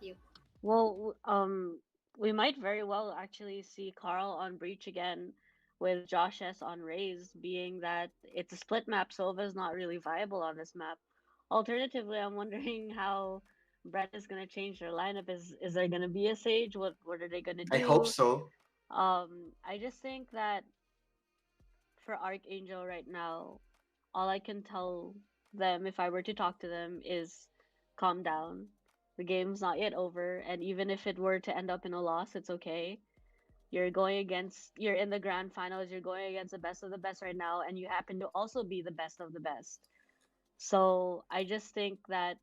about you? Well, we might very well actually see Carl on Breach again with Josh S on Raze, being that it's a split map. Sova is not really viable on this map. Alternatively, I'm wondering how Bren is gonna change their lineup. Is there gonna be a Sage? What are they gonna I hope do? so. I just think that for ArkAngel right now, all I can tell them if I were to talk to them is calm down. The game's not yet over, and even if it were to end up in a loss, it's okay. You're in the grand finals, you're going against the best of the best right now, and you happen to also be the best of the best. So I just think that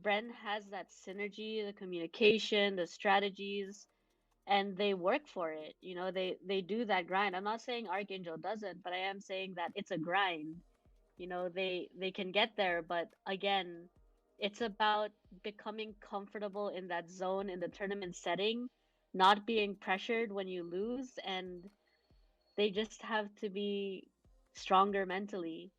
Bren has that synergy, the communication, the strategies, and they work for it. They do that grind. I'm not saying Archangel doesn't, but I am saying that it's a grind. They can get there, but again, it's about becoming comfortable in that zone in the tournament setting, not being pressured when you lose, and they just have to be stronger mentally.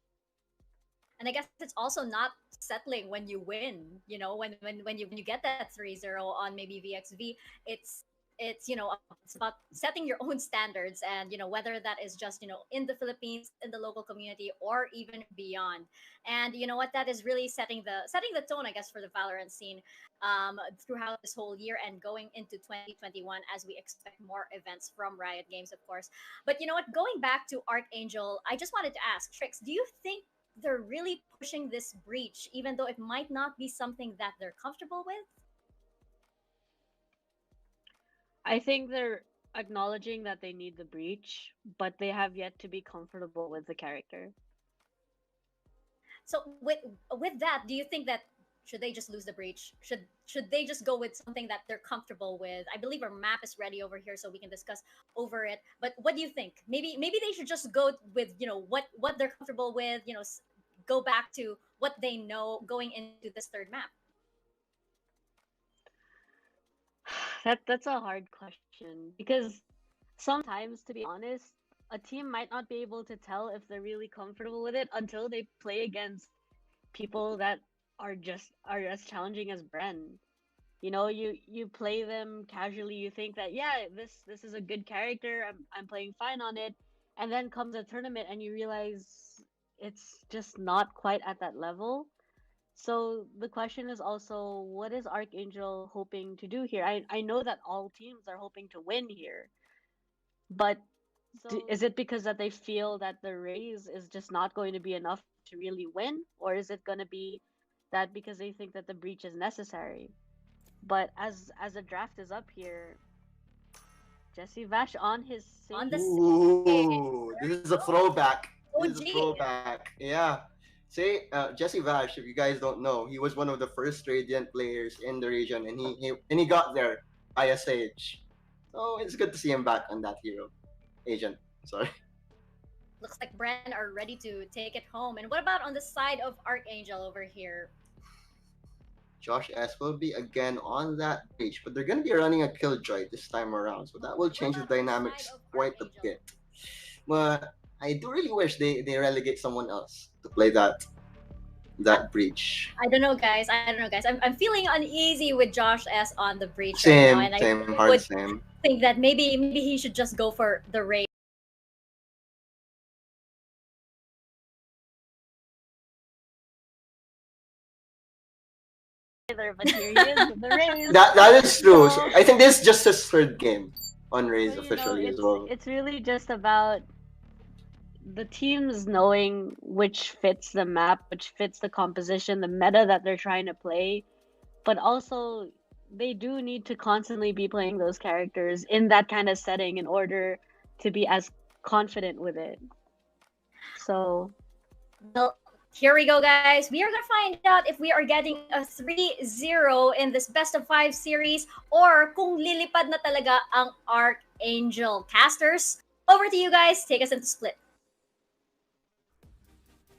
And I guess it's also not settling when you win. When you get that 3-0 on maybe VXV, it's about setting your own standards, and whether that is just in the Philippines, in the local community, or even beyond. And you know what, that is really setting the tone, I guess, for the Valorant scene throughout this whole year and going into 2021, as we expect more events from Riot Games, of course. But you know what, going back to Archangel, I just wanted to ask Trix, do you think they're really pushing this breach, even though it might not be something that they're comfortable with? I think they're acknowledging that they need the breach, but they have yet to be comfortable with the character. So with that, do you think that should they just lose the breach? Should they just go with something that they're comfortable with? I believe our map is ready over here, so we can discuss over it. But what do you think? Maybe they should just go with what they're comfortable with. Go back to what they know going into this third map. That's a hard question because sometimes, to be honest, a team might not be able to tell if they're really comfortable with it until they play against people that are as challenging as Bren. You play them casually, you think that yeah, this is a good character, I'm playing fine on it, and then comes a tournament and you realize it's just not quite at that level. So the question is also, what is Archangel hoping to do here? I know that all teams are hoping to win here, but is it because that they feel that the raise is just not going to be enough to really win, or is it going to be that because they think that the breach is necessary? But as the draft is up here, Jesse Vash on his On the same. stage. Ooh, There this we is a go. throwback. This is a OG. throwback. Yeah. Say, Jesse Vash, if you guys don't know, he was one of the first Radiant players in the region, and he got there by a Sage. So it's good to see him back on that hero. Agent. Sorry. Looks like Bren are ready to take it home. And what about on the side of Archangel over here? Josh S will be again on that page, but they're gonna be running a Killjoy this time around, so that will What change the about on the side dynamics of quite a Archangel? bit. But I do really wish they relegate someone else to play that breach. I don't know, guys. I don't know, guys. I'm feeling uneasy with Josh S on the breach right now, Same, and I same, hard would same. think that maybe he should just go for the raid. But here he is with the raise. That is true. So So I think this is just his third game on so Raze officially as well. it's really just about the teams knowing which fits the map, which fits the composition, the meta that they're trying to play, but also they do need to constantly be playing those characters in that kind of setting in order to be as confident with it. So Well, here we go, guys. We are going to find out if we are getting a 3-0 in this best of 5 series, or kung lilipad na talaga ang Archangel casters. Over to you guys. Take us into split.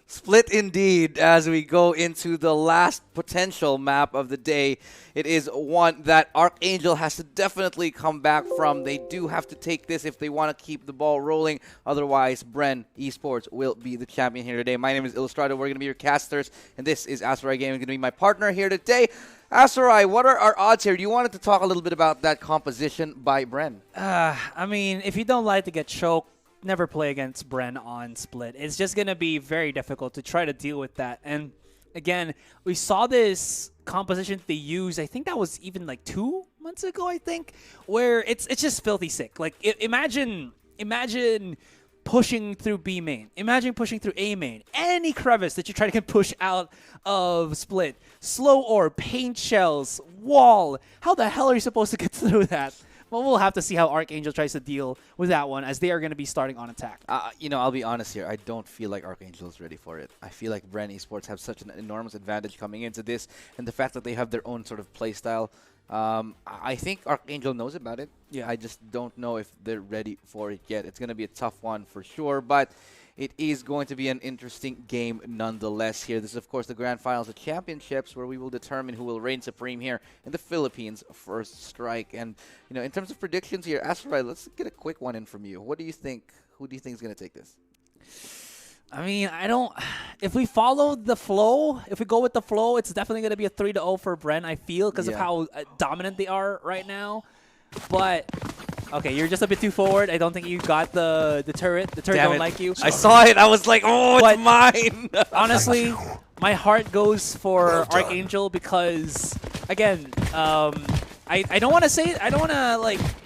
Split indeed as we go into the last potential map of the day. It is one that Archangel has to definitely come back from. They do have to take this if they want to keep the ball rolling. Otherwise, Bren Esports will be the champion here today. My name is Illustrato. We're going to be your casters, and this is Aspire Gaming. Going to be my partner here today. Asarai, what are our odds here? You wanted to talk a little bit about that composition by Bren. I mean, if you don't like to get choked, never play against Bren on split. It's just going to be very difficult to try to deal with that. And again, we saw this composition they used, I think that was even like 2 months ago, I think, where it's just filthy sick. Like, imagine pushing through B main. Imagine pushing through A main. Any crevice that you try to get push out of split. Slow orb, paint shells, wall. How the hell are you supposed to get through that? Well, we'll have to see how ArkAngel tries to deal with that one, as they are going to be starting on attack. I'll be honest here. I don't feel like ArkAngel is ready for it. I feel like Bren Esports have such an enormous advantage coming into this, and the fact that they have their own sort of play style. I think ArkAngel knows about it. Yeah, I just don't know if they're ready for it yet. It's going to be a tough one for sure, but it is going to be an interesting game nonetheless here. This is, of course, the Grand Finals of Championships, where we will determine who will reign supreme here in the Philippines First Strike. And, in terms of predictions here, Asarai, let's get a quick one in from you. What do you think? Who do you think is going to take this? I mean, if we follow the flow, if we go with the flow, it's definitely going to be a 3-0 for Bren, I feel, because of how dominant they are right now. But, okay, you're just a bit too forward. I don't think you got the turret. The turret don't like you. I saw it. I was like, oh, it's mine. Honestly, my heart goes for ArkAngel because, again, I don't want to say it. I don't want to,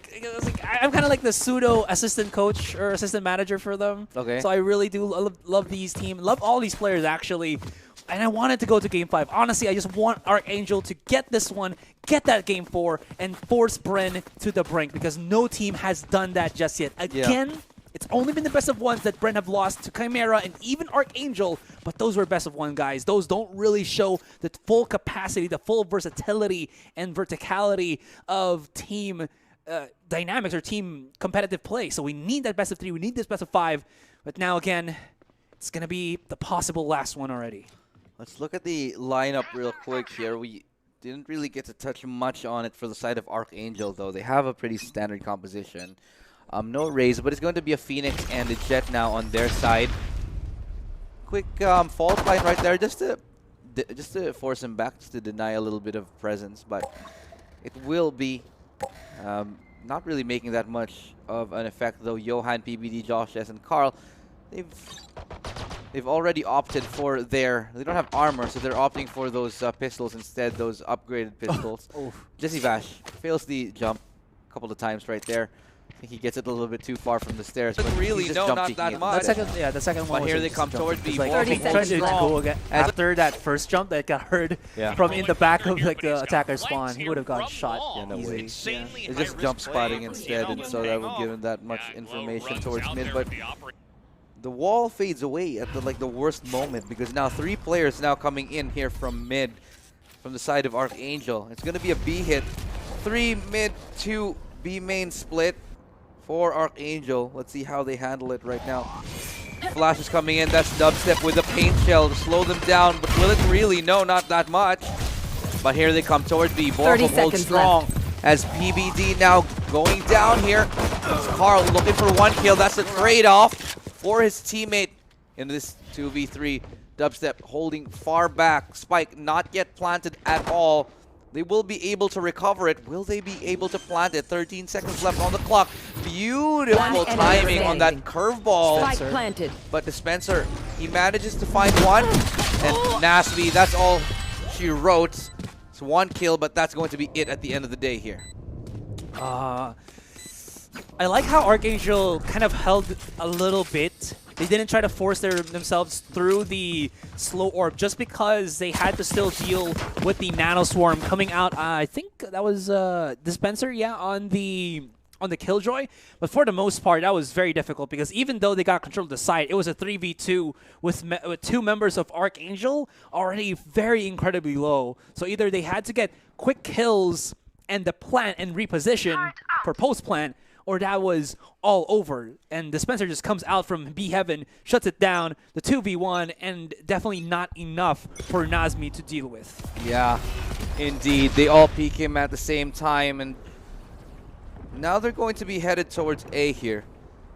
I'm kind of like the pseudo assistant coach or assistant manager for them. Okay. So I really do love these teams. Love all these players, actually. And I wanted to go to Game 5. Honestly, I just want ArkAngel to get this one, get that Game 4, and force Bren to the brink, because no team has done that just yet. Again, it's only been the best of ones that Bren have lost to Chimera and even ArkAngel, but those were best of one, guys. Those don't really show the full capacity, the full versatility and verticality of team dynamics or team competitive play. So we need that best of 3. We need this best of 5. But now, again, it's going to be the possible last one already. Let's look at the lineup real quick here. We didn't really get to touch much on it for the side of ArkAngel, though. They have a pretty standard composition. No Raze, but it's going to be a Phoenix and a Jet now on their side. Quick fault line right there, just to force him back, just to deny a little bit of presence. But it will be not really making that much of an effect, though. Johan, PBD, Josh S, and Carl, they've already opted for they don't have armor, so they're opting for those pistols instead, those upgraded pistols. Jesse Vash fails the jump a couple of times right there. I think he gets it a little bit too far from the stairs. But really, no, not that much. The second one. But here they come towards B. Like, trying to go again. After that first jump that got heard from in the back of the attacker spawn, he would have gotten shot. Yeah, no way. Yeah. It's just jump spotting instead, and so that would give him that much information towards mid. But the wall fades away at the worst moment, because now 3 players now coming in here from mid, from the side of ArkAngel. It's going to be a B hit. 3 mid, 2 B main split for ArkAngel. Let's see how they handle it right now. Flash is coming in. That's Dubstep with a paint shell to slow them down. But will it really? No, not that much. But here they come towards B. Borfo holds strong as PBD now going down here. It's Carl looking for 1 kill. That's a trade-off for his teammate in this 2v3. Dubstep holding far back. Spike not yet planted at all. They will be able to recover it. Will they be able to plant it? 13 seconds left on the clock. Beautiful timing on that curveball. Spike planted. But Dispenser, he manages to find one. And Nasby, that's all she wrote. It's 1 kill, but that's going to be it at the end of the day here. I like how ArkAngel kind of held a little bit. They didn't try to force themselves through the slow orb, just because they had to still deal with the nano swarm coming out. I think that was Dispenser, on the Killjoy. But for the most part, that was very difficult, because even though they got control of the site, it was a 3v2 with 2 members of ArkAngel already very incredibly low. So either they had to get quick kills and the plant and reposition for post-plant, or that was all over. And Dispenser just comes out from B Heaven, shuts it down, the 2v1, and definitely not enough for Nazmi to deal with. Yeah, indeed. They all peek him at the same time, and now they're going to be headed towards A here.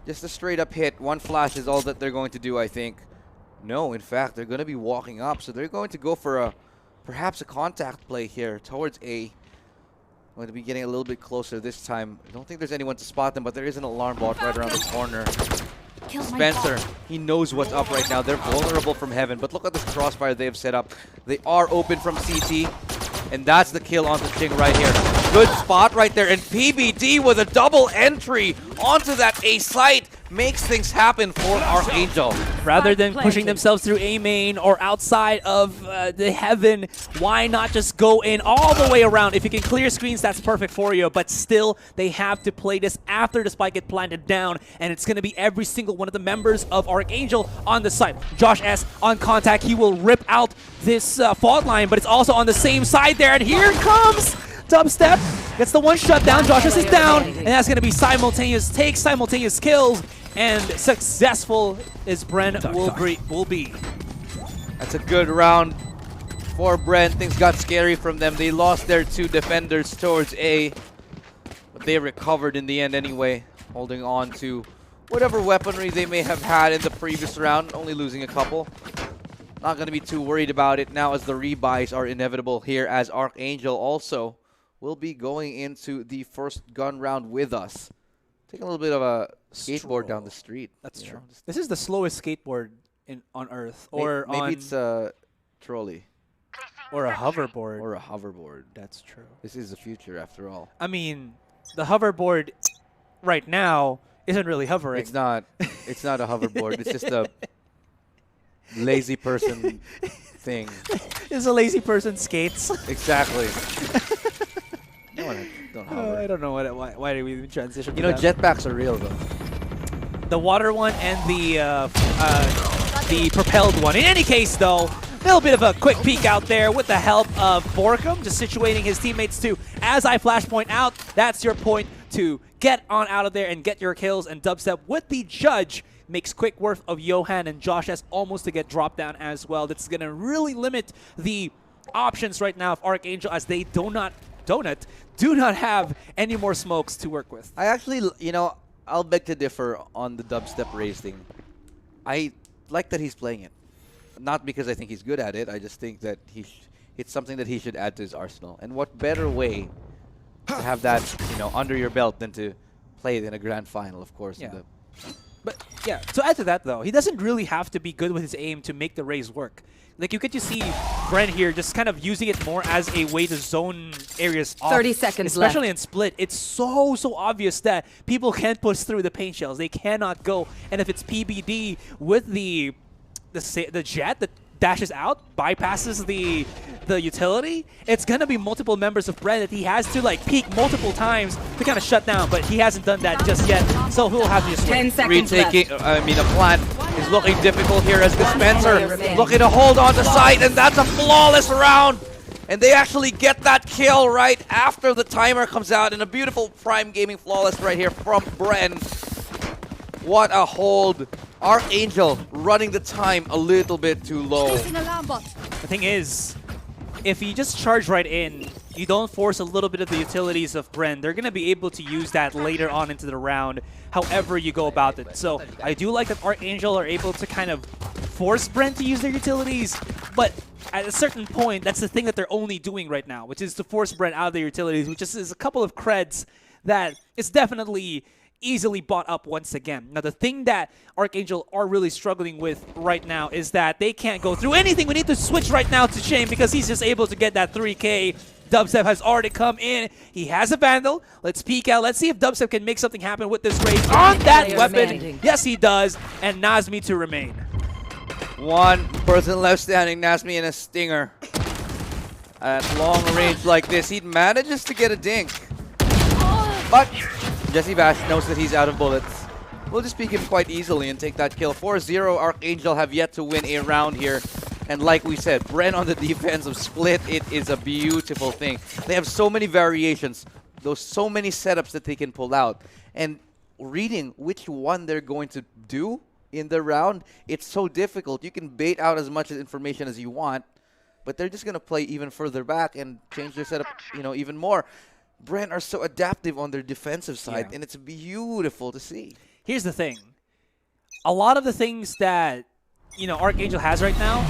Just a straight up hit. 1 flash is all that they're going to do, I think. No, in fact, they're going to be walking up, so they're going to go for a perhaps a contact play here towards A. Going to be getting a little bit closer this time. I don't think there's anyone to spot them, but there is an alarm bot right around the corner. Spencer, he knows what's up right now. They're vulnerable from heaven, but look at this crossfire they've set up. They are open from CT, and that's the kill onto Ching right here. Good spot right there, and PBD with a double entry onto that A site makes things happen for ArkAngel. Rather than pushing themselves through A main or outside of the heaven, why not just go in all the way around? If you can clear screens, that's perfect for you, but still, they have to play this after the spike gets planted down, and it's going to be every single one of the members of ArkAngel on the site. Josh S on contact, he will rip out this fault line, but it's also on the same side there, and here comes Dubstep. Gets the one shut down, Josh S is down, and that's going to be simultaneous takes, simultaneous kills, and successful as Bren will be. That's a good round for Bren. Things got scary from them. They lost their 2 defenders towards A, but they recovered in the end anyway, holding on to whatever weaponry they may have had in the previous round, only losing a couple. Not going to be too worried about it now as the rebuys are inevitable here, as ArkAngel also will be going into the first gun round with us. Taking a little bit of a skateboard down the street. That's true. This is the slowest skateboard on Earth. Or maybe it's a trolley. Or a hoverboard. Or a hoverboard. That's true. This is the future after all. I mean, the hoverboard right now isn't really hovering. It's not. It's not a hoverboard. It's just a lazy person thing. It's a lazy person skates. Exactly. Don't hover. I don't know why did we transition. You know, jetpacks are real though. The water one and the propelled one. In any case, though, a little bit of a quick peek out there with the help of Borkum, just situating his teammates to, as I flashpoint out, that's your point to get on out of there and get your kills. And Dubstep with the judge makes quick work of Johan and Josh S almost to get dropped down as well. That's going to really limit the options right now of ArkAngel, as they do not have any more smokes to work with. I actually, you know, I'll beg to differ on the Dubstep race thing. I like that he's playing it. Not because I think he's good at it. I just think that it's something that he should add to his arsenal. And what better way to have that, you know, under your belt than to play it in a grand final, of course. Yeah. But yeah, to add to that though, he doesn't really have to be good with his aim to make the raise work. Like, you get to see Bren here just kind of using it more as a way to zone areas off. 30 seconds especially left. in split. It's so obvious that people can't push through the paint shells. They cannot go. And if it's PBD with the jet that dashes out, bypasses the utility, it's going to be multiple members of Bren that he has to like peek multiple times to kind of shut down, but he hasn't done that just yet, so he'll have to just 10 seconds retaking. left. I mean, the plant is looking difficult here as Dispenser looking to hold on to site, and that's a flawless round. And they actually get that kill right after the timer comes out, and a beautiful Prime Gaming flawless right here from Bren. What a hold. ArkAngel running the time a little bit too low. The thing is, if you just charge right in, you don't force a little bit of the utilities of Bren, they're going to be able to use that later on into the round, however you go about it. So I do like that ArkAngel are able to kind of force Bren to use their utilities, but at a certain point, that's the thing that they're only doing right now, which is to force Bren out of their utilities, which is a couple of creds that it's definitely easily bought up once again. Now, the thing that ArkAngel are really struggling with right now is that they can't go through anything. We need to switch right now to Shane because he's just able to get that 3K. Dubstep has already come in. He has a Vandal. Let's peek out. Let's see if Dubstep can make something happen with this raise on that weapon. Yes, he does. And Nazmi to remain. One person left standing, Nazmi in a stinger. At long range like this, he manages to get a dink. But Jesse Vash knows that he's out of bullets. We'll just peek him quite easily and take that kill. 4-0, ArkAngel have yet to win a round here. And like we said, Bren on the defensive split, it is a beautiful thing. They have so many variations, so many setups that they can pull out. And reading which one they're going to do in the round, it's so difficult. You can bait out as much information as you want, but they're just going to play even further back and change their setup, you know, even more. Bren are so adaptive on their defensive side, and it's beautiful to see. Here's the thing. A lot of the things that, you know, ArkAngel has right now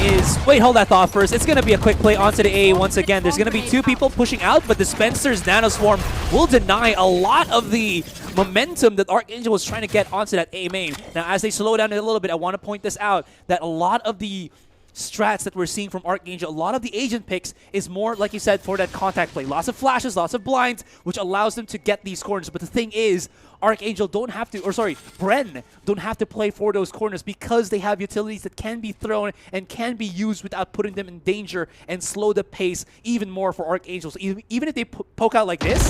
is... Wait, hold that thought first. It's going to be a quick play onto the A once again. There's going to be 2 people pushing out, but Dispenser's Nanoswarm will deny a lot of the momentum that ArkAngel was trying to get onto that A main. Now, as they slow down a little bit, I want to point this out, that a lot of the strats that we're seeing from ArkAngel, a lot of the agent picks is more, like you said, for that contact play. Lots of flashes, lots of blinds, which allows them to get these corners. But the thing is, ArkAngel don't have to, or sorry, Bren don't have to play for those corners because they have utilities that can be thrown and can be used without putting them in danger and slow the pace even more for ArkAngel. So even if they poke out like this,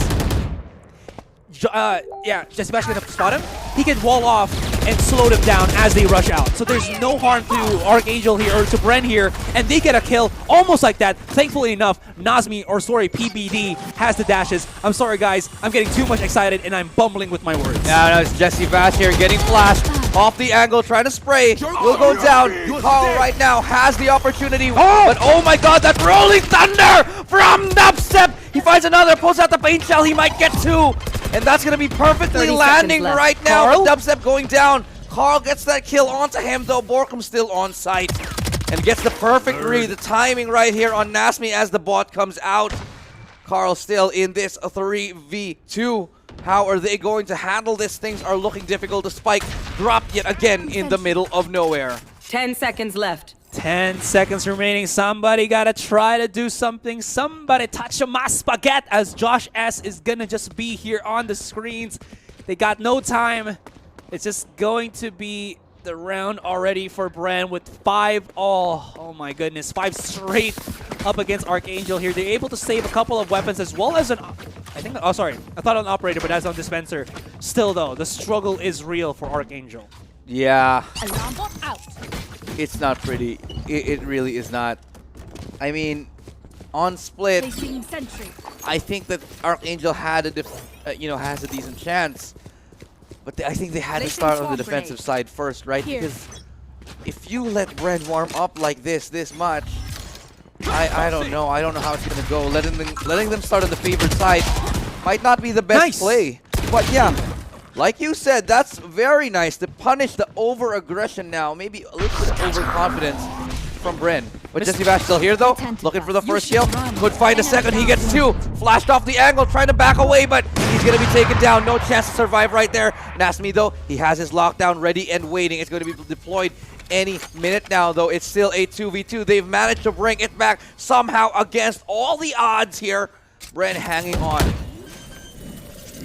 yeah, Jesse Bash gonna spot him. He can wall off and slow them down as they rush out. So there's no harm to ArkAngel here, or to Bren here, and they get a kill almost like that. Thankfully enough, PBD has the dashes. I'm sorry guys, I'm getting too much excited and I'm bumbling with my words. No, it's Jesse Bash here getting flashed off the angle, trying to spray. Will go down. Carl right now has the opportunity, but oh my god, that rolling thunder from Dubstep. He finds another, pulls out the paint shell. He might get 2. And that's going to be perfectly landing right now. Carl? Dubstep going down. Carl gets that kill onto him, though. Borkum still on site. And gets the perfect read. The timing right here on Nasmi as the bot comes out. Carl still in this 3v2. How are they going to handle this? Things are looking difficult. The spike dropped yet again in the middle of nowhere. 10 seconds left. 10 seconds remaining. Somebody gotta try to do something. Somebody touch my spaghetti, as Josh S is gonna just be here on the screens. They got no time. It's just going to be the round already for Bren with 5 all. Oh my goodness, 5 straight up against ArkAngel here. They're able to save a couple of weapons as well as an... I think... Oh, sorry. I thought on operator, but that's on dispenser. Still though, the struggle is real for ArkAngel. Yeah. Alarm bot out. It's not pretty. It really is not. I mean, on split, Placing sentry. I think that ArkAngel had has a decent chance, but I think they had to Placing start on the swamp defensive grenade. side first, right? Here. Because if you let Bren warm up like this much, I don't know. I don't know how it's gonna go. Letting them start on the favored side might not be the best Nice. play, but yeah. Like you said, that's very nice to punish the over-aggression now. Maybe a little bit of overconfidence from Bren. But Jesse Bash still here though, looking for the first kill. Could find a second, he gets 2. Flashed off the angle, trying to back away, but he's gonna be taken down. No chance to survive right there. Nasmi though, he has his lockdown ready and waiting. It's going to be deployed any minute now though. It's still a 2v2. They've managed to bring it back somehow against all the odds here. Bren hanging on.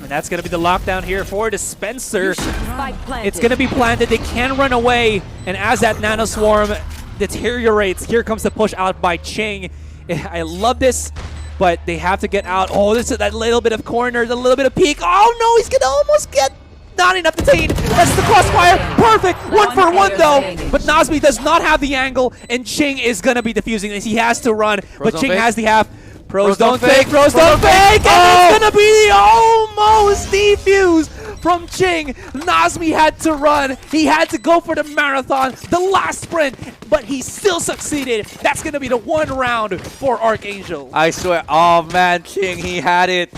And that's going to be the lockdown here for Dispenser. Spike planted. It's going to be planted. They can run away. And as that Nanoswarm deteriorates, here comes the push out by Ching. I love this, but they have to get out. Oh, this is that little bit of corner, the little bit of peek. Oh, no, he's going to almost get... Not enough to take. That's the crossfire. Perfect. 1 for 1 though. But Nazmi does not have the angle, and Ching is going to be defusing this. He has to run, but Ching has the half. Pros don't fake, pros don't fake, and it's gonna be the almost defuse from Ching. Nazmi had to run. He had to go for the marathon, the last sprint, but he still succeeded. That's gonna be the 1 round for ArkAngel. I swear, oh man, Ching, he had it.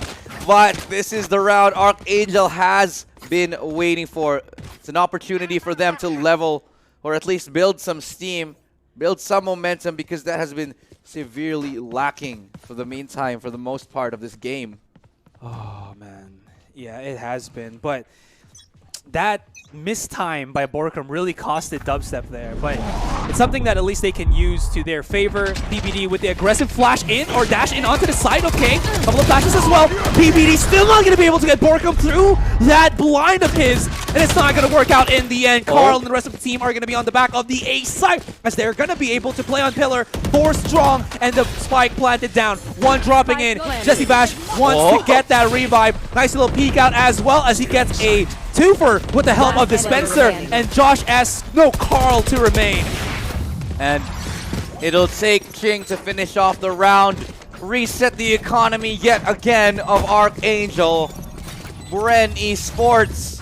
But this is the round ArkAngel has been waiting for. It's an opportunity for them to level, or at least build some steam, build some momentum, because that has been severely lacking for the meantime, for the most part of this game. Oh man, yeah, it has been, but that missed time by Borkum really costed Dubstep there, but it's something that at least they can use to their favor. PBD with the aggressive flash in, or dash in onto the side, okay. Couple of flashes as well. PBD still not going to be able to get Borkum through that blind of his, and it's not going to work out in the end. Carl and the rest of the team are going to be on the back of the A side, as they're going to be able to play on pillar, 4 strong, and the spike planted down. 1 dropping in. Jesse Bash wants to get that revive. Nice little peek out as well, as he gets a 2-fer with the help of Dispenser, and Josh S. No, Carl to remain. And it'll take Ching to finish off the round, reset the economy yet again of ArkAngel. Bren Esports,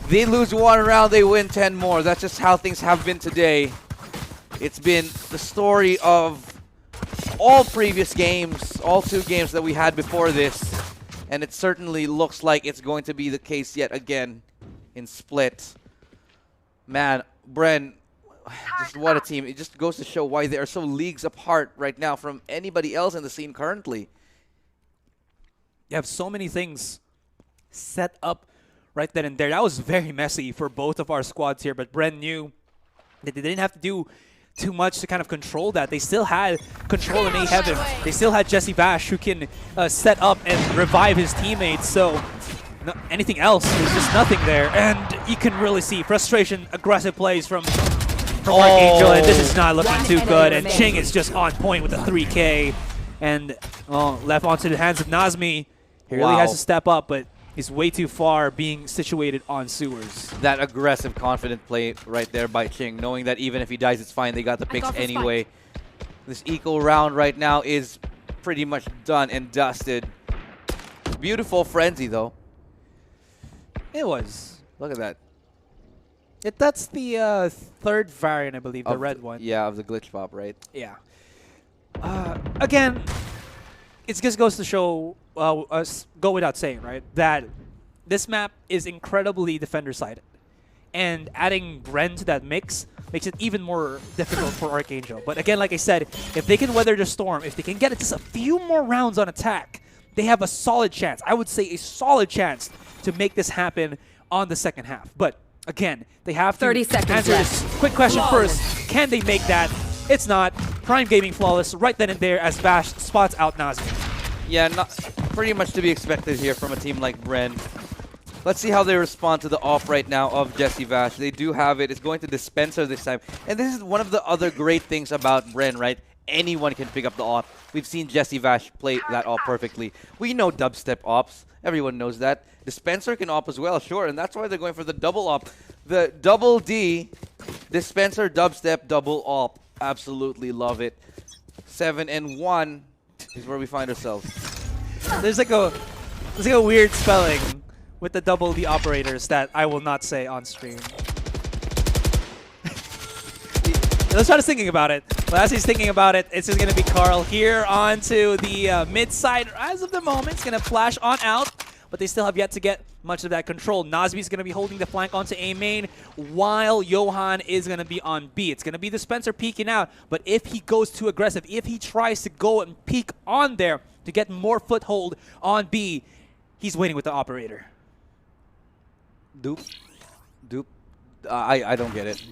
they lose 1 round, they win 10 more. That's just how things have been today. It's been the story of all previous games, all 2 games that we had before this. And it certainly looks like it's going to be the case yet again in Split. Man, Bren, just what a team. It just goes to show why they are so leagues apart right now from anybody else in the scene currently. You have so many things set up right then and there. That was very messy for both of our squads here, but Bren knew that they didn't have to do too much to kind of control that. They still had control in A-Heaven. They still had Jesse Vash who can set up and revive his teammates, so anything else, there's just nothing there. And you can really see frustration, aggressive plays from ArkAngel, and this is not looking too good. And Ching is just on point with a 3K. And left onto the hands of Nazmi. He really has to step up, but he's way too far being situated on sewers. That aggressive, confident play right there by Ching, knowing that even if he dies, it's fine. They got the picks anyway. This eco round right now is pretty much done and dusted. Beautiful frenzy, though. It was. Look at that. That's the third variant, I believe, the red one. Yeah, of the glitch pop, right? Yeah. Again, it just goes to show, us go without saying, right, that this map is incredibly defender-sided. And adding Bren to that mix makes it even more difficult for ArkAngel. But again, like I said, if they can weather the storm, if they can get just a few more rounds on attack, they have a solid chance. I would say a solid chance to make this happen on the second half. But again, they have to answer this quick question first. Can they make that? It's not. Prime Gaming flawless right then and there as Vash spots out Nazmi. Yeah, pretty much to be expected here from a team like Bren. Let's see how they respond to the off right now of Jesse Vash. They do have it. It's going to Dispenser this time. And this is one of the other great things about Bren, right? Anyone can pick up the off. We've seen Jesse Vash play that off perfectly. We know dubstep ops. Everyone knows that. Dispenser can op as well, sure. And that's why they're going for the double op. The double D, Dispenser, dubstep, double op. Absolutely love it. 7-1 is where we find ourselves. There's like a weird spelling with the double D operators that I will not say on stream. Let's try thinking about it. Well, as he's thinking about it, it's just going to be Carl here onto the mid side. As of the moment, it's going to flash on out, but they still have yet to get much of that control. Nazmi's going to be holding the flank onto A main, while Johan is going to be on B. It's going to be the Spencer peeking out, but if he goes too aggressive, if he tries to go and peek on there to get more foothold on B, he's waiting with the operator. Dupe. I don't get it.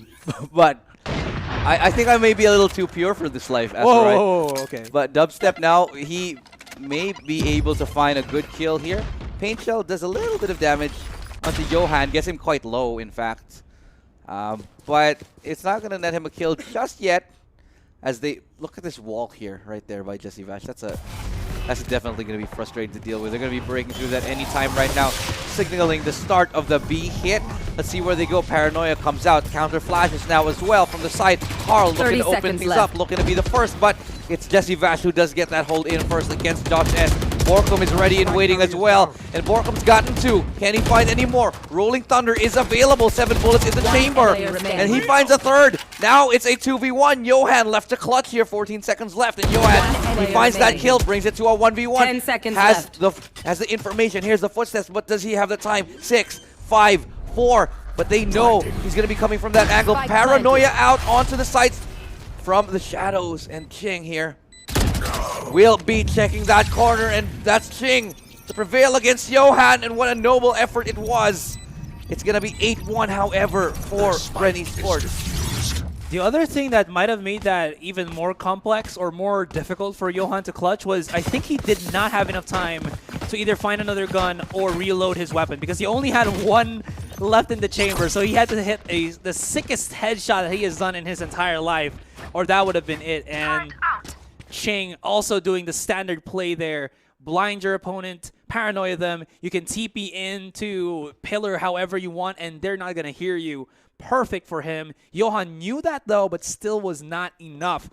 But I think I may be a little too pure for this life. Whoa, okay. But Dubstep now, he may be able to find a good kill here. Paint Shell does a little bit of damage onto Johan, gets him quite low, in fact. But it's not going to net him a kill just yet. As they look at this wall here, right there by Jesse Vash. That's definitely going to be frustrating to deal with. They're going to be breaking through that anytime right now, signaling the start of the B hit. Let's see where they go. Paranoia comes out. Counter flashes now as well from the side. Carl looking to open things up, looking to be the first, but it's Jesse Vash who does get that hold in first against Josh S. Borkum is ready and waiting as well, and Borkum's gotten two. Can he find any more? Rolling Thunder is available. 7 bullets in the chamber, and he finds a third. Now it's a 2v1. Johan left to clutch here. 14 seconds left, and Johan, he finds that kill, brings it to a 1v1. 10 seconds left. Has the information. Here's the footsteps, but does he have the time? 6, 5, 4. But they know he's going to be coming from that angle. Paranoia out onto the sides from the shadows, and Ching here will be checking that corner, and that's Ching to prevail against Johan, and what a noble effort it was. It's going to be 8-1, however, for Bren Esports. The other thing that might have made that even more complex or more difficult for Johan to clutch was I think he did not have enough time to either find another gun or reload his weapon, because he only had one left in the chamber, so he had to hit the sickest headshot that he has done in his entire life, or that would have been it. And Ching also doing the standard play there. Blind your opponent, paranoia them. You can TP into pillar however you want, and they're not going to hear you. Perfect for him. Johan knew that, though, but still was not enough.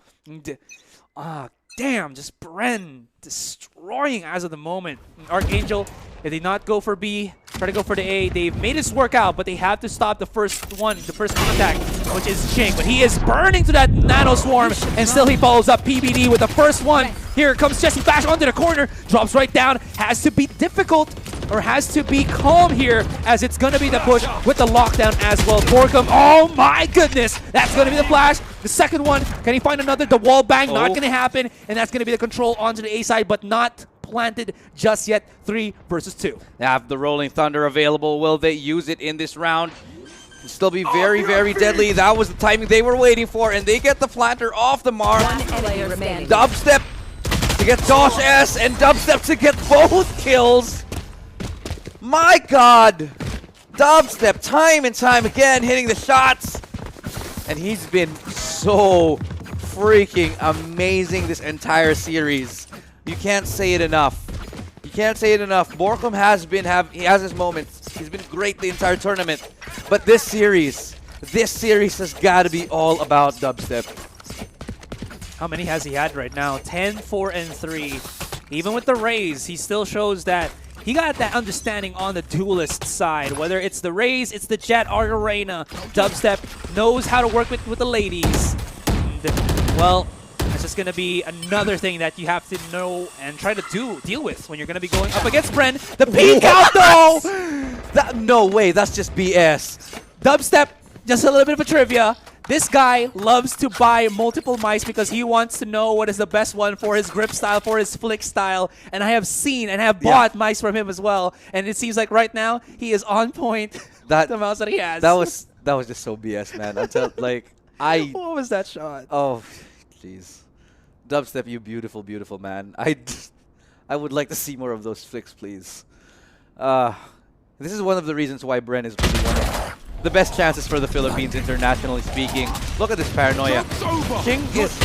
Damn, just Bren destroying as of the moment. ArkAngel, if they not go for B, try to go for the A. They've made this work out, but they have to stop the first contact, which is Ching. But he is burning to that nano swarm, and still he follows up PBD with the first one. Here comes Jesse Vash onto the corner, drops right down. Has to be difficult or has to be calm here, as it's going to be the push with the lockdown as well. Borkum, oh my goodness, that's going to be the flash. The second one, can he find another? The wall bang, not going to happen, and that's going to be the control onto the A side, but not planted just yet. 3 versus 2. They have the Rolling Thunder available. Will they use it in this round? It'll still be very, very deadly. That was the timing they were waiting for, and they get the planter off the mark. Dubstep to get Josh S, and Dubstep to get both kills. My God! Dubstep time and time again hitting the shots, and he's been so freaking amazing this entire series. You can't say it enough. You can't say it enough. Borkum has his moments. He's been great the entire tournament. But this series has got to be all about Dubstep. How many has he had right now? 10, 4, and 3. Even with the raise, he still shows that he got that understanding on the duelist side. Whether it's the raise, it's the Jet, or Arena, Dubstep knows how to work with the ladies. And, well, it's just going to be another thing that you have to know and try to deal with when you're going to be going up against Bren. The peek out, though! No way, that's just BS. Dubstep, just a little bit of a trivia. This guy loves to buy multiple mice because he wants to know what is the best one for his grip style, for his flick style. And I have seen and have bought mice from him as well. And it seems like right now he is on point. The mouse that he has. That was just so BS, man. What was that shot? Oh, jeez. Dubstep, you beautiful, beautiful man. I would like to see more of those flicks, please. This is one of the reasons why Bren is really one of the best chances for the Philippines, internationally speaking. Look at this paranoia. Ching is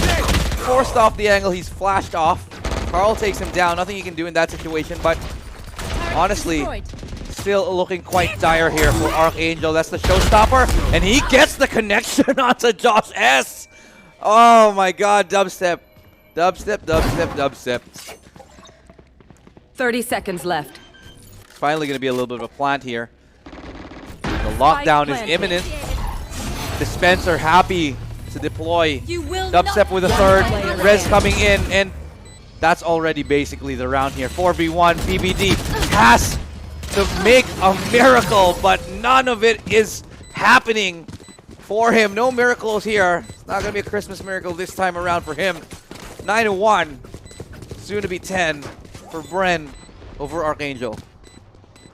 forced off the angle. He's flashed off. Carl takes him down. Nothing he can do in that situation, but honestly, still looking quite dire here for ArkAngel. That's the showstopper, and he gets the connection onto Josh S. Oh my God, Dubstep. Dubstep, Dubstep, Dubstep. 30 seconds left. It's finally going to be a little bit of a plant here. The lockdown is imminent. Dispenser happy to deploy. Dubstep with a third. Rez coming in, and that's already basically the round here. 4v1. PBD has to make a miracle, but none of it is happening for him. No miracles here. It's not going to be a Christmas miracle this time around for him. 9-1. Soon to be 10 for Bren over ArkAngel.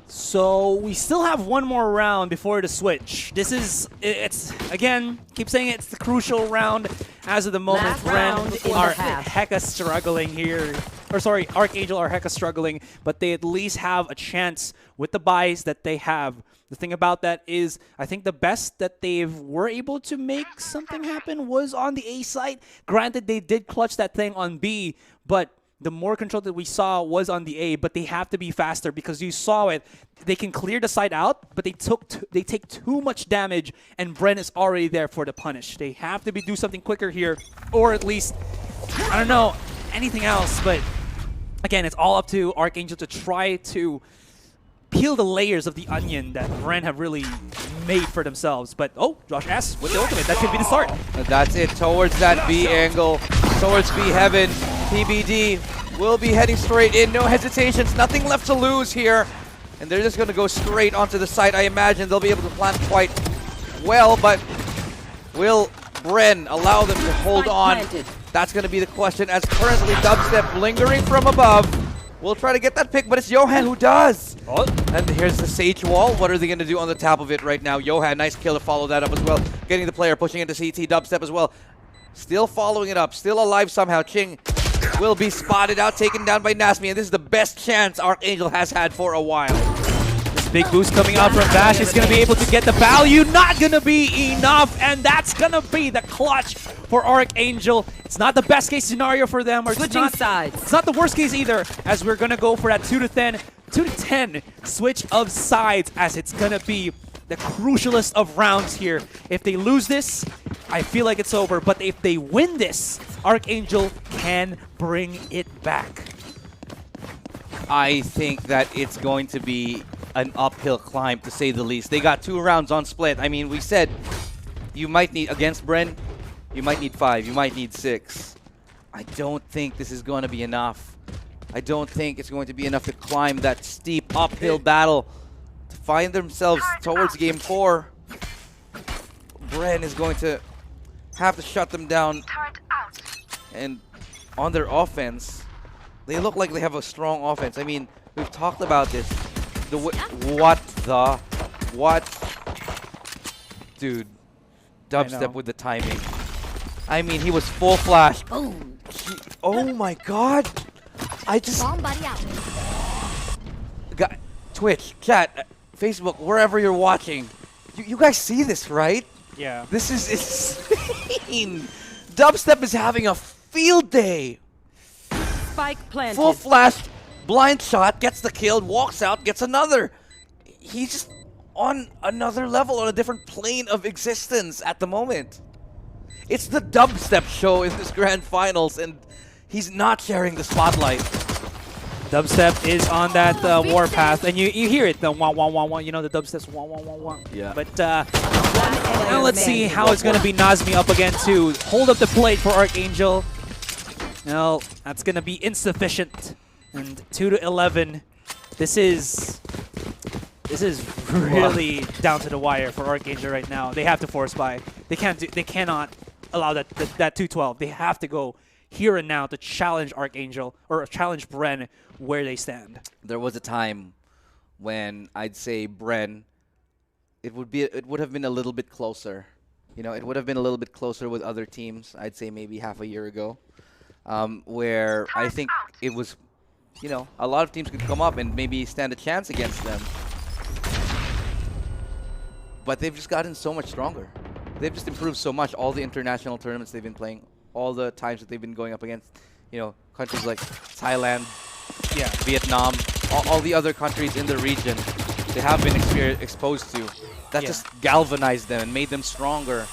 So we still have one more round before the switch. It's again, keep saying it's the crucial round as of the moment. Last Bren round in are the half. hecka struggling here. Or sorry, ArkAngel are hecka struggling, but they at least have a chance with the buys that they have. The thing about that is, I think the best that they were able to make something happen was on the A side. Granted, they did clutch that thing on B, but the more control that we saw was on the A, but they have to be faster because you saw it. They can clear the side out, but they take too much damage, and Bren is already there for the punish. They have to do something quicker here, or at least, I don't know, anything else. But again, it's all up to ArkAngel to try to peel the layers of the onion that Bren have really made for themselves. But, oh, Josh S with the ultimate. That could be the start. And that's it, towards that B angle, towards B heaven. PBD will be heading straight in. No hesitations, nothing left to lose here. And they're just going to go straight onto the site. I imagine they'll be able to plant quite well, but will Bren allow them to hold on? That's going to be the question, as currently Dubstep lingering from above. We'll try to get that pick, but it's Johan who does. Oh. And here's the Sage Wall. What are they going to do on the top of it right now? Johan, nice kill to follow that up as well. Getting the player, pushing into CT. Dubstep as well. Still following it up. Still alive somehow. Ching will be spotted out, taken down by Nasmi. And this is the best chance ArkAngel has had for a while. This big boost coming out from Bash is going to be able to get the value. Not going to be enough. And that's going to be the clutch for ArkAngel. It's not the best case scenario for them. Or Switching sides. It's not the worst case either, as we're going to go for that 2-10 switch of sides, as it's going to be the crucialest of rounds here. If they lose this, I feel like it's over. But if they win this, ArkAngel can bring it back. I think that it's going to be an uphill climb, to say the least. They got 2 rounds on split. I mean, we said you might need, against Bren, you might need 5, you might need 6. I don't think this is going to be enough. I don't think it's going to be enough to climb that steep uphill battle to find themselves towards game 4. Bren is going to have to shut them down. And on their offense, they look like they have a strong offense. I mean, we've talked about this. What? Dude, dubstep with the timing. I mean, he was full flash. Boom. Oh my god. I just... Bomb buddy out. Twitch, chat, Facebook, wherever you're watching. You guys see this, right? Yeah. This is insane. Dubstep is having a field day. Spike planted. Full flash, blind shot, gets the kill, walks out, gets another. He's just on another level, on a different plane of existence at the moment. It's the Dubstep show in this grand finals, and he's not sharing the spotlight. Dubstep is on that warpath, and you hear it, the wah wah wah wah. You know the dubstep's wah wah wah wah. Yeah. But now let's see how it's gonna be. Nazmi up again to hold up the plate for ArkAngel. No, that's gonna be insufficient. And 2-11. This is really down to the wire for ArkAngel right now. They have to force buy. They cannot allow that 2-12. They have to go here and now to challenge ArkAngel or challenge Bren where they stand. There was a time when I'd say Bren, it would have been a little bit closer. You know, it would have been a little bit closer with other teams. I'd say maybe half a year ago, where I think it was, you know, a lot of teams could come up and maybe stand a chance against them. But they've just gotten so much stronger. They've just improved so much. All the international tournaments they've been playing, all the times that they've been going up against, you know, countries like Thailand, Vietnam, all the other countries in the region they have been exposed to. That just galvanized them and made them stronger.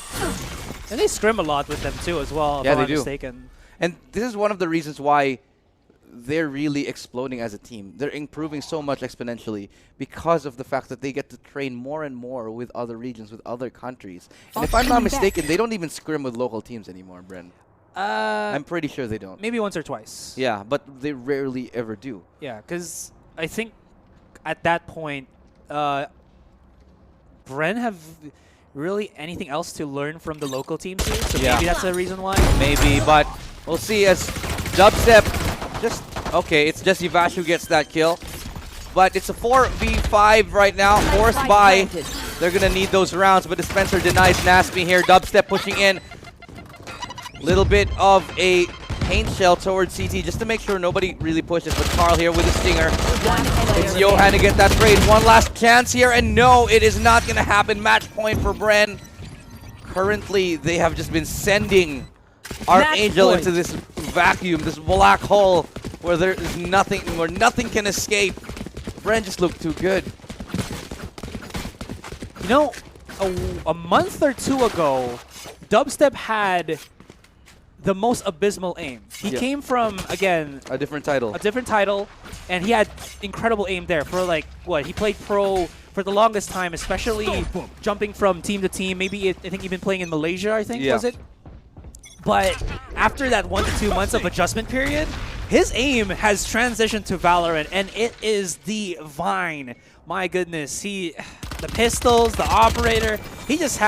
And they scrim a lot with them too as well, if Yeah, I'm they not do. mistaken. And this is one of the reasons why they're really exploding as a team. They're improving so much exponentially because of the fact that they get to train more and more with other regions, with other countries. And if I'm not mistaken, they don't even scrim with local teams anymore, Bren. I'm pretty sure they don't. Maybe once or twice. Yeah, but they rarely ever do. Yeah, because I think at that point, Bren have really anything else to learn from the local teams here, so maybe that's the reason why. Maybe, but we'll see as Dubstep just... Okay, it's Jesse Vash who gets that kill. But it's a 4v5 right now, forced by. They're going to need those rounds, but Dispenser denies Nasby here. Dubstep pushing in. Little bit of a paint shell towards CT just to make sure nobody really pushes. But Carl here with a stinger. It's Johan to get that trade. One last chance here, and no, it is not going to happen. Match point for Bren. Currently, they have just been sending ArkAngel into this vacuum, this black hole where there is nothing, where nothing can escape. Bren just looked too good. You know, a month or two ago, Dubstep had the most abysmal aim. He came from, again, a different title, and he had incredible aim there for like, what, he played pro for the longest time, especially jumping from team to team. Maybe, I think he'd been playing in Malaysia, I think, was it? But after that 1 to 2 months of adjustment period, his aim has transitioned to Valorant, and it is divine. My goodness, the pistols, the operator, he just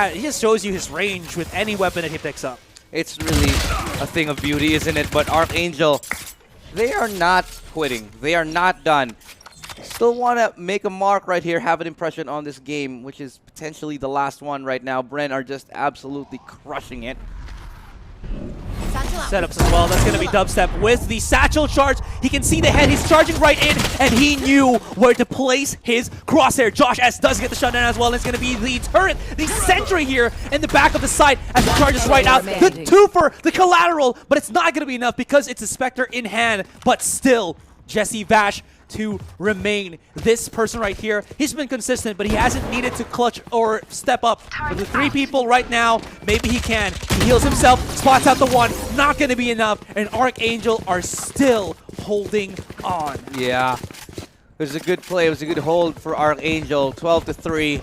shows you his range with any weapon that he picks up. It's really a thing of beauty, isn't it? But ArkAngel, they are not quitting. They are not done. Still want to make a mark right here, have an impression on this game, which is potentially the last one right now. Bren are just absolutely crushing it. Setups as well. That's going to be Dubstep with the satchel charge. He can see the head. He's charging right in, and he knew where to place his crosshair. Josh S does get the shutdown as well, and it's going to be the turret, the sentry here in the back of the site as he charges right out. The twofer, the collateral, but it's not going to be enough because it's a Spectre in hand, but still, Jesse Vash to remain. This person right here, he's been consistent, but he hasn't needed to clutch or step up. With the 3 people right now, maybe he can. He heals himself, spots out the one, not going to be enough, and ArkAngel are still holding on. Yeah, it was a good play. It was a good hold for ArkAngel, 12-3.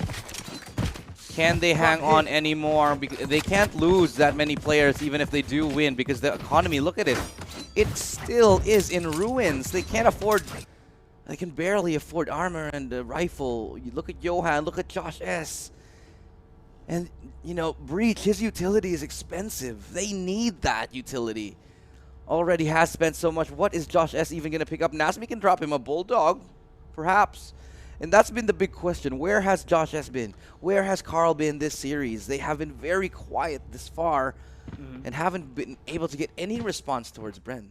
Can they hang on anymore? They can't lose that many players even if they do win because the economy, look at it. it still is in ruins. They can't afford, they can barely afford armor and a rifle. You look at Johan, look at Josh S. And, you know, Breach, his utility is expensive. They need that utility. Already has spent so much. What is Josh S even going to pick up? Nasmi can drop him a Bulldog, perhaps. And that's been the big question. Where has Josh S been? Where has Carl been this series? They have been very quiet this far and haven't been able to get any response towards Bren.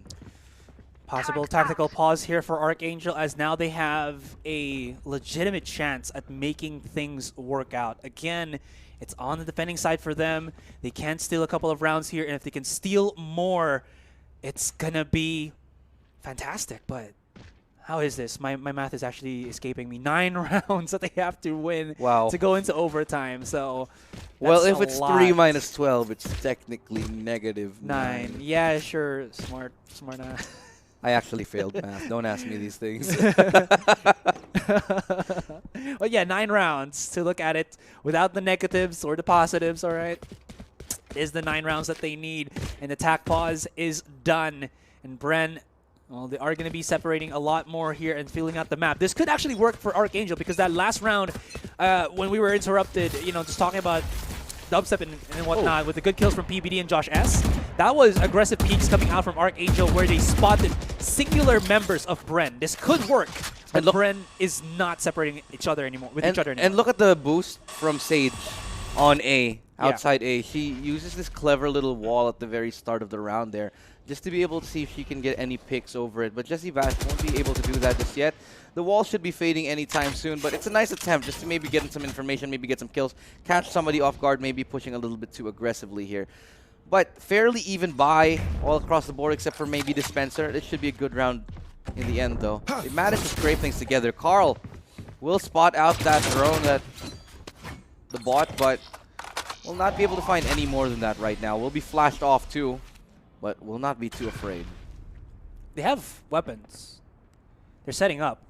Possible tactical pause here for ArkAngel, as now they have a legitimate chance at making things work out. Again, it's on the defending side for them. They can steal a couple of rounds here, and if they can steal more, it's gonna be fantastic. But how is this? My math is actually escaping me. 9 rounds that they have to win to go into overtime. So, well, if it's 3 minus 12, it's technically negative 9. Yeah, sure. Smart. I actually failed math. Don't ask me these things. Well, yeah, 9 rounds to look at it without the negatives or the positives, all right? Is the 9 rounds that they need, and the attack pause is done. And Bren, well, they are going to be separating a lot more here and filling out the map. This could actually work for ArkAngel, because that last round, when we were interrupted, you know, just talking about dubstep and whatnot, with the good kills from PBD and Josh S, that was aggressive peaks coming out from ArkAngel, where they spotted singular members of Bren. This could work, but Bren is not separating each other anymore. And look at the boost from Sage on A, outside A. She uses this clever little wall at the very start of the round there, just to be able to see if she can get any picks over it. But Jessie Vash won't be able to do that just yet. The wall should be fading anytime soon, but it's a nice attempt just to maybe get some information, maybe get some kills, catch somebody off guard, maybe pushing a little bit too aggressively here. But fairly even buy all across the board, except for maybe Dispenser. It should be a good round in the end, though. They managed to scrape things together. Carl will spot out that drone, the bot, but will not be able to find any more than that right now. Will be flashed off too, but will not be too afraid. They have weapons. They're setting up.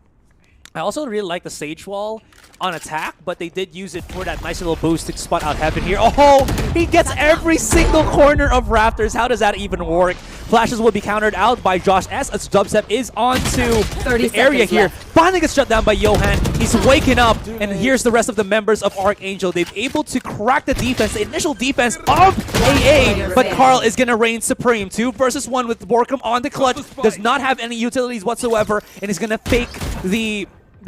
I also really like the Sage Wall on attack, but they did use it for that nice little boost to spot out Heaven here. Oh, he gets every single corner of Rafters. How does that even work? Flashes will be countered out by Josh S as Dubstep is onto the area here. Finally gets shut down by Johan. He's waking up, and here's the rest of the members of ArkAngel. They've able to crack the defense, the initial defense of AA, but Carl is going to reign supreme. 2 versus 1 with Borkum on the clutch. Does not have any utilities whatsoever, and is going to fake the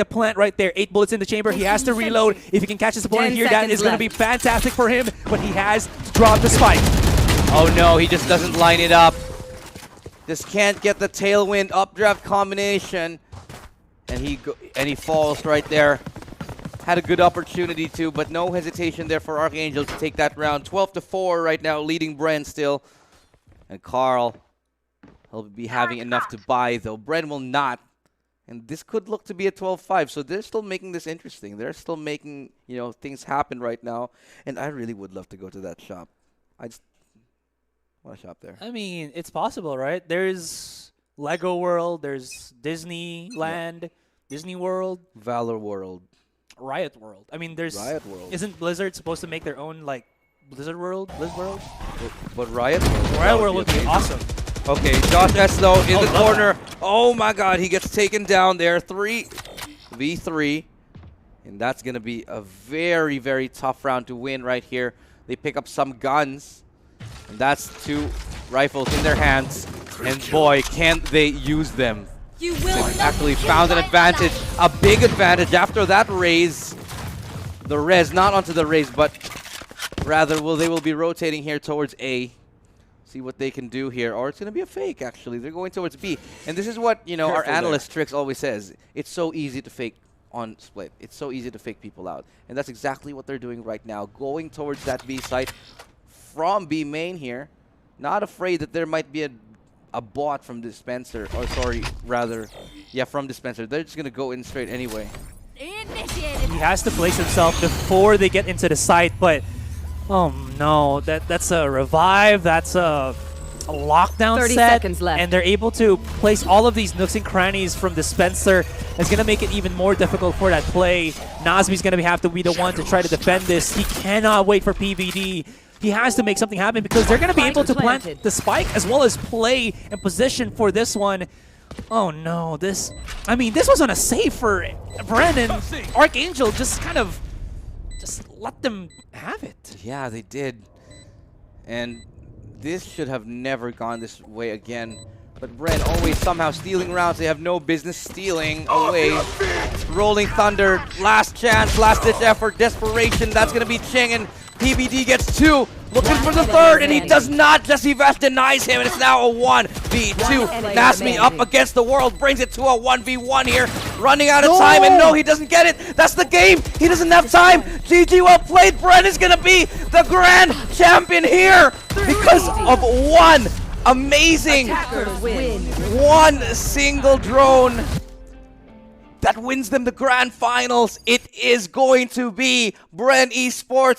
plant right there. 8 bullets in the chamber. He has to reload. If he can catch his opponent here, that is going to be fantastic for him, but he has dropped the spike. Oh no, he just doesn't line it up. Just can't get the tailwind updraft combination, and he falls right there. Had a good opportunity to, but no hesitation there for ArkAngel to take that round. 12-4 right now, leading Bren still. And Carl, he'll be having enough to buy though. Bren will not. And this could look to be a 12-5, so they're still making this interesting. They're still making, you know, things happen right now. And I really would love to go to that shop. I just want to shop there. I mean, it's possible, right? There's Lego World, there's Disneyland, Disney World, Valor World, Riot World. I mean, there's Riot World. Isn't Blizzard supposed to make their own, like, Blizzard World? Blizzard World? But Riot World. Riot World would be awesome. Okay, Josh S though in the corner. Oh my god, he gets taken down there. 3v3. And that's going to be a very, very tough round to win right here. They pick up some guns. And that's 2 rifles in their hands. And boy, can't they use them. You will Actually found an advantage. A big advantage after that raise. The res, not onto the raise, but rather they will be rotating here towards A. See what they can do here, or it's going to be a fake, actually. They're going towards B. And this is what, you know, our analyst Trix always says. It's so easy to fake on split. It's so easy to fake people out. And that's exactly what they're doing right now, going towards that B site from B main here. Not afraid that there might be a bot from Dispenser, or sorry, rather, yeah, from Dispenser. They're just going to go in straight anyway. He has to place himself before they get into the site, but oh no, that's a revive, that's a lockdown 30 set, seconds left. and they're able to place all of these nooks and crannies from Dispenser. It's going to make it even more difficult for that play. Nazmi's going to have to be the one to try to defend this. He cannot wait for PVD he has to make something happen because they're going to be Spike able to plant planted. the spike as well as play and position for this one. Oh no, this wasn't a save for Bren, and ArkAngel just kind of let them have it. Yeah, they did. And this should have never gone this way again. But Bren always somehow stealing rounds they have no business stealing away. Rolling Thunder, last chance, last ditch effort, desperation. That's going to be Ching, and PBD gets 2. Looking for the third, and he does not. Jesse Vash denies him, and it's now a 1v2. Nasmi up against the world, brings it to a 1v1 here. Running out of time, and no, he doesn't get it. That's the game. He doesn't have time. GG, well played. Bren is going to be the grand champion here because of one amazing, Attackers win. one single drone that wins them the grand finals. It is going to be Bren Esports